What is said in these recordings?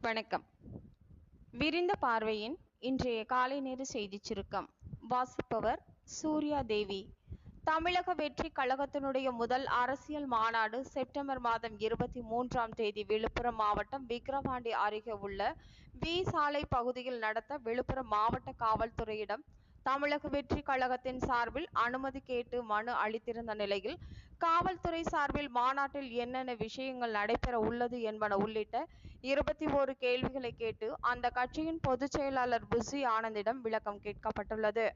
வணக்கம். விரிந்த பார்வையின் இன்றைய காலை நேர செய்திச் சுருக்கம் வாசிப்பவர் சூர்யா தேவி. தமிழக வெற்றி கழகத்தினுடைய முதல் அரசியல் மாநாடு செப்டம்பர் மாதம் 23ஆம் தேதி விழுப்புரம் மாவட்டம் விக்கிரவாண்டி அருகே உள்ள வி சாலை பகுதியில் நடத்த விழுப்புரம் மாவட்ட காவல்துறையிடம் தமிழக வெற்றி கழகத்தின் சார்பில் அனுமதி கேட்டு மனு அளித்திருந்த நிலையில் காவல்துறை சார்பில் மாநாட்டில் என்னென்ன விஷயங்கள் நடைபெற உள்ளது என்பன உள்ளிட்ட 21 கேள்விகளை கேட்டு அந்த கட்சியின் பொதுச் செயலாளர் புசி ஆனந்திடம் விளக்கம் கேட்கப்பட்டுள்ளது.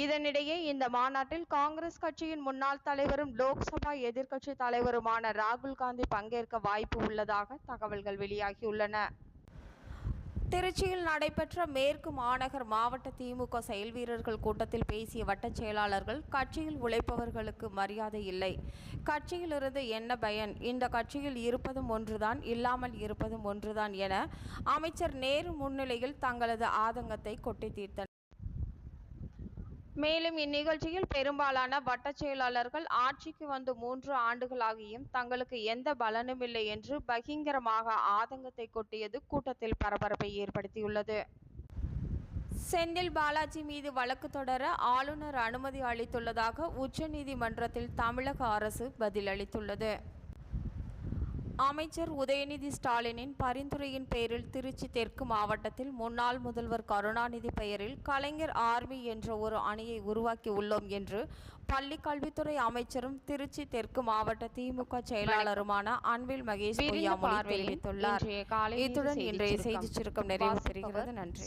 இதனிடையே இந்த மாநாட்டில் காங்கிரஸ் கட்சியின் முன்னாள் தலைவரும் லோக்சபா எதிர்க்கட்சி தலைவருமான ராகுல் காந்தி பங்கேற்க வாய்ப்பு உள்ளதாக தகவல்கள் வெளியாகியுள்ளன. திருச்சியில் நடைபெற்ற மேற்கு மாநகர் மாவட்ட திமுக செயல் வீரர்கள் கூட்டத்தில் பேசிய வட்டச் செயலாளர்கள், கட்சியில் உழைப்பவர்களுக்கு மரியாதை இல்லை, கட்சியிலிருந்து என்ன பயன், இந்த கட்சியில் இருப்பதும் ஒன்றுதான், இல்லாமல் இருப்பதும் ஒன்றுதான் என அமைச்சர் நேரு முன்னிலையில் தங்களது ஆதங்கத்தை கொட்டி தீர்த்தனர். மேலும் இந்நிகழ்ச்சியில் பெரும்பாலான வட்டச் செயலாளர்கள் ஆட்சிக்கு வந்து 3 ஆண்டுகளாகியும் தங்களுக்கு எந்த பலனுமில்லை என்று பகிரங்கமாக ஆதங்கத்தை கொட்டியது கூட்டத்தில் பரபரப்பை ஏற்படுத்தியுள்ளது. செந்தில் பாலாஜி மீது வழக்கு தொடர ஆளுநர் அனுமதி அளித்துள்ளதாக உச்சநீதிமன்றத்தில் தமிழக அரசு பதிலளித்துள்ளது. அமைச்சர் உதயநிதி ஸ்டாலினின் பரிந்துரையின் பேரில் திருச்சி தெற்கு மாவட்டத்தில் முன்னாள் முதல்வர் கருணாநிதி பெயரில் கலைஞர் ஆர்மி என்ற ஒரு அணியை உருவாக்கி உள்ளோம் என்று பள்ளிக் கல்வித்துறை அமைச்சரும் திருச்சி தெற்கு மாவட்ட திமுக செயலாளருமான அன்பில் மகேஷ் பொய்யாமொழி தெரிவித்துள்ளார். இத்துடன் இன்றைய செய்திச் சுருக்கம் நிறைவு பெறுகிறது. நன்றி.